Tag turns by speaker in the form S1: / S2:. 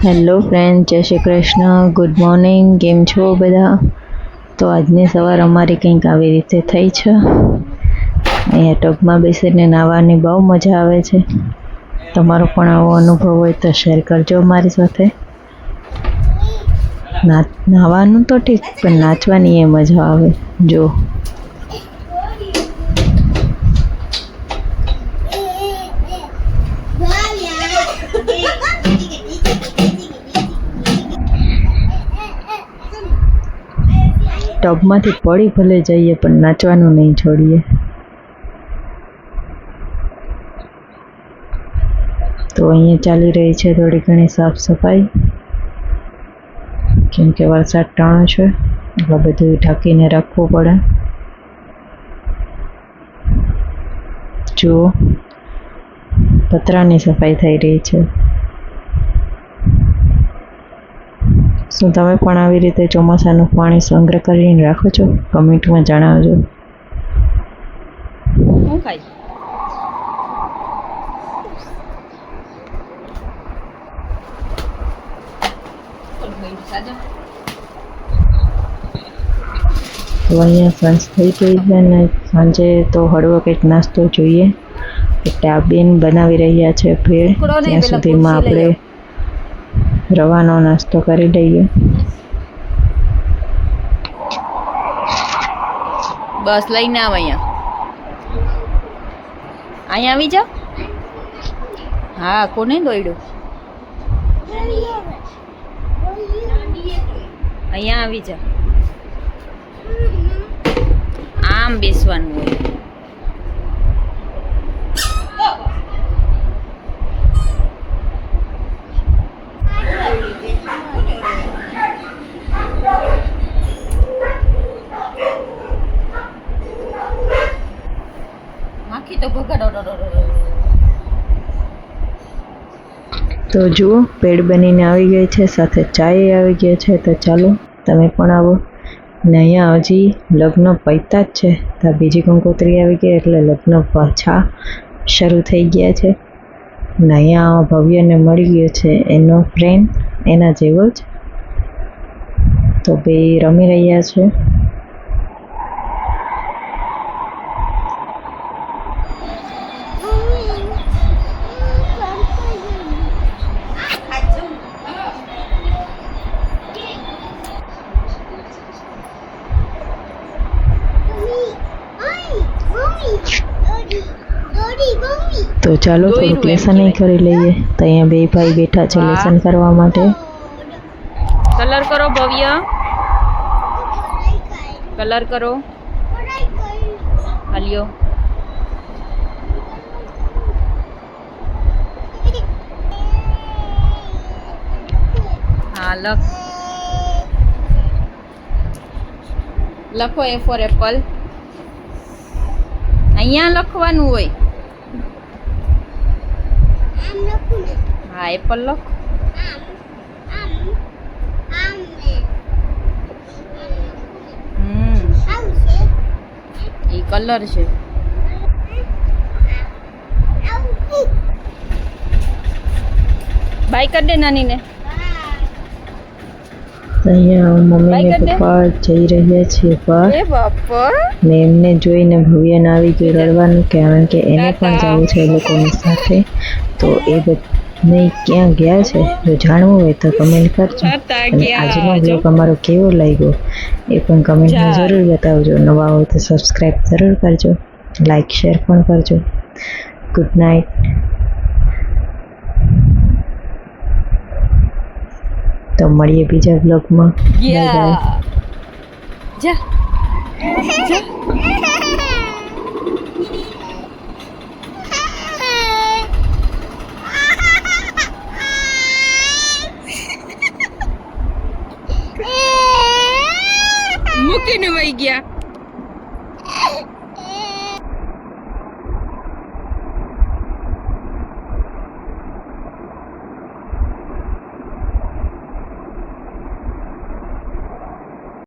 S1: Hello friend, જય Shri Krishna, good morning. કેમ છો બધા? તો આજની સવાર અમારી કંઈક આવી રીતે થઈ છે. અહીંયા ટબમાં બેસીને નાહવાની બહુ મજા આવે છે. તમારો પણ આવો અનુભવ હોય તો શેર કરજો મારી સાથે. નાહવાનું તો ઠીક, પણ નાચવાની એ મજા આવે. જો ટબમાંથી પડી ભલે જઈએ પણ નાચવાનું નહીં છોડીએ. તો અહીંયા ચાલી રહી છે થોડી ઘણી સાફ સફાઈ, કેમ કે વરસાદ ટાણો છે એટલે બધું ઢાંકીને રાખવું પડે. જુઓ, પતરાની સફાઈ થઈ રહી છે. શું તમે પણ આવી રીતે ચોમાસાનું પાણી સંગ્રહ કરીને રાખો છો? કમેન્ટમાં જણાવજો. તો અહીંયા સાંજ થઈ ગઈ છે ને સાંજે તો હળવો કંઈક નાસ્તો જોઈએ. એટલે આ બેન બનાવી રહ્યા છે ભેળ. ત્યાં સુધીમાં આપણે રવાનો નાસ્તો કરી લઈએ.
S2: બસ લઈને આવ અહીંયા આવી જા. હા, કોને દોડ્યું? અહીંયા આવી જા. આમ બેસવાનું હોય.
S1: તો જુઓ, ભેળ બનીને આવી ગઈ છે, સાથે ચાય આવી ગઈ છે. તો ચાલો તમે પણ આવો. ને અહીંયા હજી લગ્ન પૈતા જ છે, તો બીજી કંકોત્રી આવી ગઈ એટલે લગ્ન પાછા શરૂ થઈ ગયા છે. ને અહીંયા ભવ્યને મળી ગયો છે એનો ફ્રેન્ડ, એના જેવો જ. તો બે રમી રહ્યા છે. તો ચાલો થોડુંક લેસન કરી લઈએ. તો અહીંયા બે ભાઈ બેઠા છે લેસન કરવા માટે.
S2: કલર કરો ભવ્ય, કલર કરો. હાલ્યો. હા, લખો. એ ફોર એપલ. અહીંયા લખવાનું હોય. હા, એપલ લખ. એ કલર છે. બાય કર દે નાની ને.
S1: અહીંયા મમ્મી ને પપ્પા જઈ રહ્યા છે બહાર. ને એમને જોઈને ભવ્યને આવી ગયું રડવાનું, કારણ કે એને પણ જવું છે એ લોકોની સાથે. તો એ બંને ક્યાં ગયા છે, જો જાણવું હોય તો કમેન્ટ કરજો. અને આજનો બ્લોગ અમારો કેવો લાગ્યો એ પણ કમેન્ટમાં જરૂર બતાવજો. નવા હોય તો સબસ્ક્રાઈબ જરૂર કરજો, લાઈક શેર પણ કરજો. Good night. તો મળીએ બીજા બ્લોગમાં.
S2: જા મૂકીને વહી ગયા.